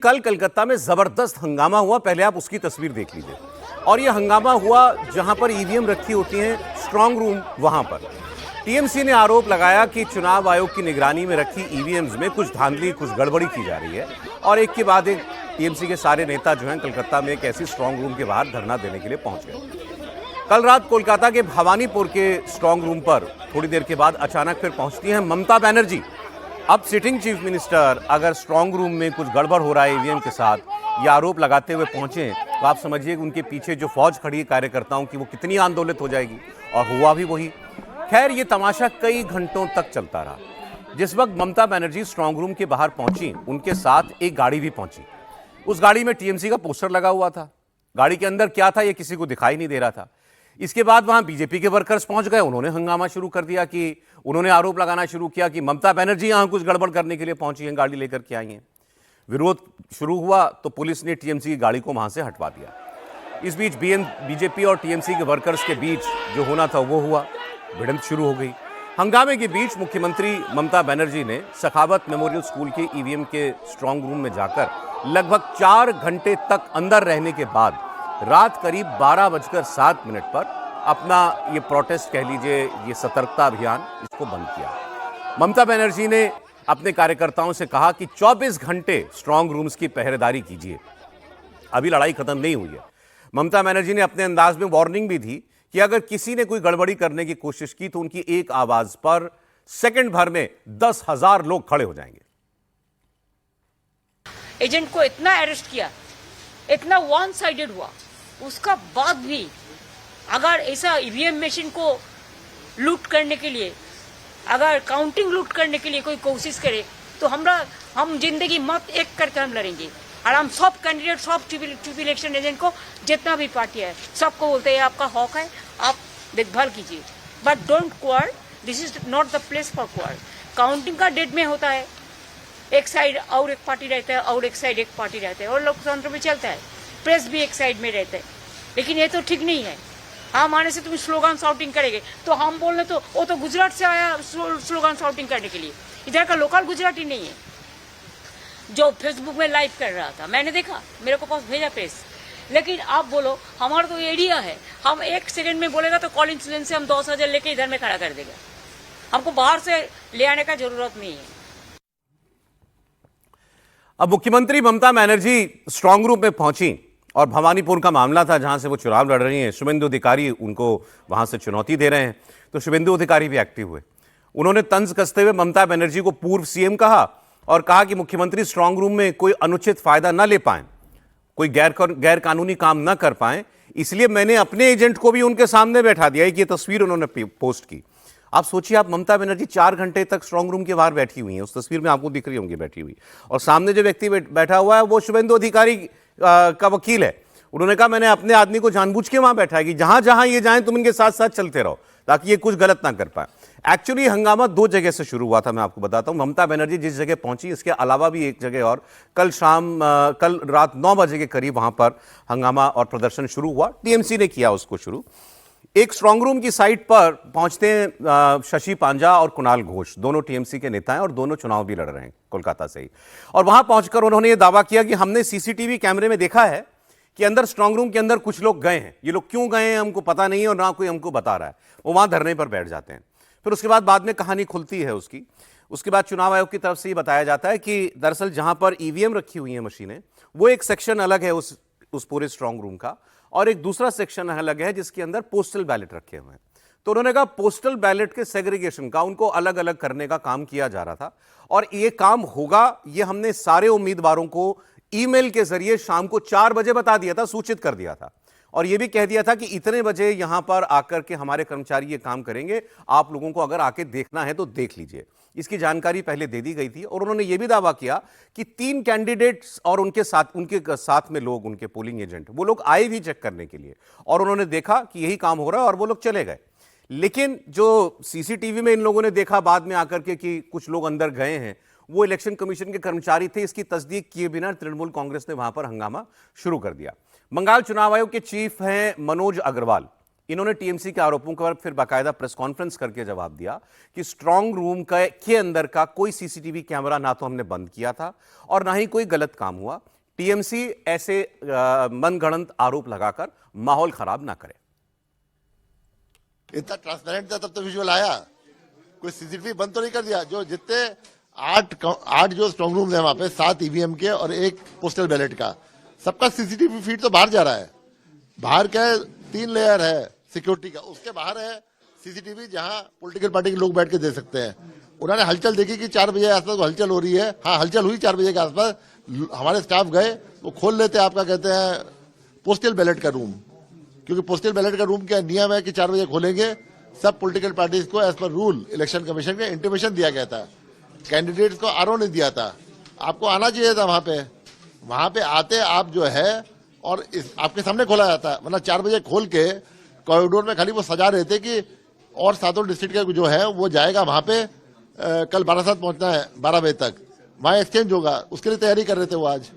कल कलकत्ता में जबरदस्त हंगामा हुआ। पहले आप उसकी तस्वीर देख लीजिए। और यह हंगामा हुआ जहां पर ईवीएम रखी होती हैं, स्ट्रांग रूम, वहां पर टीएमसी ने आरोप लगाया कि चुनाव आयोग की निगरानी में रखी ईवीएम्स में कुछ धांधली, कुछ गड़बड़ी की जा रही है। और एक के बाद एक टीएमसी के सारे नेता जो हैं कलकत्ता में एक ऐसी स्ट्रांग रूम के बाहर धरना देने के लिए पहुंच गए। कल रात कोलकाता के भवानीपुर के स्ट्रांग रूम पर थोड़ी देर के बाद अचानक फिर पहुंचती हैं ममता बनर्जी। अब सिटिंग चीफ मिनिस्टर अगर स्ट्रांग रूम में कुछ गड़बड़ हो रहा है ईवीएम के साथ, ये आरोप लगाते हुए पहुंचे, तो आप समझिए कि उनके पीछे जो फौज खड़ी है कार्यकर्ताओं की, वो कितनी आंदोलित हो जाएगी। और हुआ भी वही। खैर, ये तमाशा कई घंटों तक चलता रहा। जिस वक्त ममता बनर्जी स्ट्रांग रूम के बाहर पहुंची, उनके साथ एक गाड़ी भी पहुंची। उस गाड़ी में टीएमसी का पोस्टर लगा हुआ था। गाड़ी के अंदर क्या था, यह किसी को दिखाई नहीं दे रहा था। इसके बाद वहां बीजेपी के वर्कर्स पहुंच गए। उन्होंने हंगामा शुरू कर दिया कि उन्होंने आरोप लगाना शुरू किया कि ममता बनर्जी यहां कुछ गड़बड़ करने के लिए पहुंची हैं, गाड़ी लेकर के आई हैं। विरोध शुरू हुआ तो पुलिस ने टीएमसी की गाड़ी को वहां से हटवा दिया। इस बीच बीजेपी और टीएमसी के वर्कर्स के बीच जो होना था वो हुआ, भिड़ंत शुरू हो गई। हंगामे के बीच मुख्यमंत्री ममता बनर्जी ने सखावत मेमोरियल स्कूल के ईवीएम के स्ट्रांग रूम में जाकर लगभग 4 घंटे तक अंदर रहने के बाद रात करीब 12:07 पर अपना ये प्रोटेस्ट कह लीजिए, ये सतर्कता अभियान, इसको बंद किया। ममता बनर्जी ने अपने कार्यकर्ताओं से कहा कि 24 घंटे स्ट्रांग रूम्स की पहरेदारी कीजिए, अभी लड़ाई खत्म नहीं हुई है। ममता बनर्जी ने अपने अंदाज में वार्निंग भी दी कि अगर किसी ने कोई गड़बड़ी करने की कोशिश की तो उनकी एक आवाज पर सेकंड भर में 10,000 लोग खड़े हो जाएंगे। एजेंट को इतना अरेस्ट किया, इतना वन साइडेड हुआ, उसका बाद भी अगर ऐसा ईवीएम मशीन को लूट करने के लिए, अगर काउंटिंग लूट करने के लिए कोई कोशिश करे तो हम जिंदगी मत एक करके हम लड़ेंगे। और हम सब कैंडिडेट, सब चीफ इलेक्शन एजेंट को, जितना भी पार्टी है, सबको बोलते हैं आपका हक है, आप देखभाल कीजिए, but don't quarrel. This is not the place for quarrel. Counting का डेट में होता है, एक साइड और एक पार्टी रहता है और एक साइड एक पार्टी रहता है, और लोकतंत्र में चलता है। प्रेस भी एक साइड में रहता है, लेकिन ये तो ठीक नहीं है। हम आने से तुम स्लोगन शाउटिंग करेंगे तो हम बोल रहे, तो वो तो गुजरात से आया स्लोगन शाउटिंग करने के लिए, इधर का लोकल गुजराती नहीं है जो फेसबुक में लाइव कर रहा था। मैंने देखा, मेरे को पास भेजा प्रेस। लेकिन आप बोलो, हमारा तो एरिया है, हम 1 सेकंड में बोलेगा तो कॉल इंसिडेंस से हम 10,000 लेके इधर में खड़ा कर देगा। हमको बाहर से ले आने का जरूरत नहीं है। अब मुख्यमंत्री ममता बनर्जी स्ट्रांग रूम में पहुंची और भवानीपुर का मामला था जहां से वो चुनाव लड़ रही हैं। शुभेंदु अधिकारी उनको वहां से चुनौती दे रहे हैं, तो शुभेंदु अधिकारी भी एक्टिव हुए। उन्होंने तंज कसते हुए ममता बनर्जी को पूर्व सीएम कहा और कहा कि मुख्यमंत्री स्ट्रांग रूम में कोई अनुचित फायदा न ले पाए, कोई गैर कानूनी काम न कर पाए, इसलिए मैंने अपने एजेंट को भी उनके सामने बैठा दिया। एक ये तस्वीर उन्होंने पोस्ट की। आप सोचिए, आप ममता बनर्जी 4 घंटे तक स्ट्रांग रूम के बाहर बैठी हुई हैं, उस तस्वीर में आपको दिख रही होंगी बैठी हुई, और सामने जो व्यक्ति बैठा हुआ है वो शुभेंदु अधिकारी का वकील है। उन्होंने कहा मैंने अपने आदमी को जानबूझ के वहां बैठा है कि जहां जहां ये जाएं तुम इनके साथ साथ चलते रहो ताकि ये कुछ गलत ना कर पाए। एक्चुअली हंगामा 2 जगह से शुरू हुआ था, मैं आपको बताता हूं। ममता बनर्जी जिस जगह पहुंची, इसके अलावा भी एक जगह और कल रात 9 बजे के करीब वहां पर हंगामा और प्रदर्शन शुरू हुआ। टीएमसी ने किया उसको शुरू। एक स्ट्रांग रूम की साइट पर पहुंचते हैं शशि पांजा और कुणाल घोष, दोनों टीएमसी के नेता हैं और दोनों चुनाव भी लड़ रहे हैं कोलकाता से ही। और वहां पहुंचकर उन्होंने यह दावा किया कि हमने सीसीटीवी कैमरे में देखा है कि अंदर स्ट्रांग रूम के अंदर कुछ लोग गए हैं। ये लोग क्यों गए हैं हमको पता नहीं है और ना कोई हमको बता रहा है। वो वहां धरने पर बैठ जाते हैं। फिर उसके बाद में कहानी खुलती है उसकी। उसके बाद चुनाव आयोग की तरफ से ये बताया जाता है कि दरअसल जहां पर ईवीएम रखी हुई है मशीनें, वो एक सेक्शन अलग है उस पूरे स्ट्रांग रूम का, और एक दूसरा सेक्शन अलग है जिसके अंदर पोस्टल बैलेट रखे हुए हैं। तो उन्होंने कहा पोस्टल बैलेट के सेग्रीगेशन का, उनको अलग अलग करने का काम किया जा रहा था, और ये काम होगा, ये हमने सारे उम्मीदवारों को ईमेल के जरिए शाम को 4 बजे बता दिया था, सूचित कर दिया था, और यह भी कह दिया था कि इतने बजे यहां पर आकर के हमारे कर्मचारी ये काम करेंगे, आप लोगों को अगर आके देखना है तो देख लीजिए। इसकी जानकारी पहले दे दी गई थी। और उन्होंने यह भी दावा किया कि 3 कैंडिडेट्स और उनके साथ में लोग, उनके पोलिंग एजेंट, वो लोग आए भी चेक करने के लिए, और उन्होंने देखा कि यही काम हो रहा है और वो लोग चले गए। लेकिन जो सीसीटीवी में इन लोगों ने देखा बाद में आकर के कि कुछ लोग अंदर गए हैं, वो इलेक्शन कमीशन के कर्मचारी थे। इसकी तस्दीक किए बिना तृणमूल कांग्रेस ने वहां पर हंगामा शुरू कर दिया। बंगाल चुनाव आयोग के चीफ हैं मनोज अग्रवाल। इन्होंने टीएमसी के आरोपों पर फिर बाकायदा प्रेस कॉन्फ्रेंस करके जवाब दिया कि स्ट्रांग रूम के अंदर का कोई सीसीटीवी कैमरा ना तो हमने बंद किया था और ना ही कोई गलत काम हुआ। टीएमसी ऐसे मनगढ़ंत आरोप लगाकर माहौल खराब ना करे। इतना ट्रांसपेरेंट था तब तो विजुअल आया, कोई सीसीटीवी बंद तो नहीं कर दिया। जो जितने आठ जो स्ट्रांग रूम है वहां पे 7 ईवीएम के और 1 पोस्टल बैलेट का, सबका सीसीटीवी फीड तो बाहर जा रहा है। बाहर क्या 3 लेयर है सिक्योरिटी का, उसके बाहर है सीसीटीवी जहां पॉलिटिकल पार्टी के लोग बैठ के दे सकते हैं। उन्होंने हलचल देखी कि 4 बजे आसपास हलचल हो रही है। हाँ, हलचल हुई 4 बजे के आसपास, हमारे स्टाफ गए, वो खोल लेते आपका कहते हैं पोस्टल बैलेट का रूम, क्योंकि पोस्टल बैलेट का रूम क्या नियम है कि 4 बजे खोलेंगे। सब पॉलिटिकल पार्टीज को as per rule election commission का इंटीमेशन दिया गया था, कैंडिडेट्स को आरओ नहीं दिया था। आपको आना चाहिए था वहां पे आते आप जो है और आपके सामने खोला जाता है, वरना 4 बजे खोल के कॉरिडोर में खाली वो सजा रहे थे कि और 7 डिस्ट्रिक्ट का जो है वो जाएगा वहां पे। कल 12 पहुंचना है 12 बजे तक, वहां एक्सचेंज होगा, उसके लिए तैयारी कर रहे थे वो आज।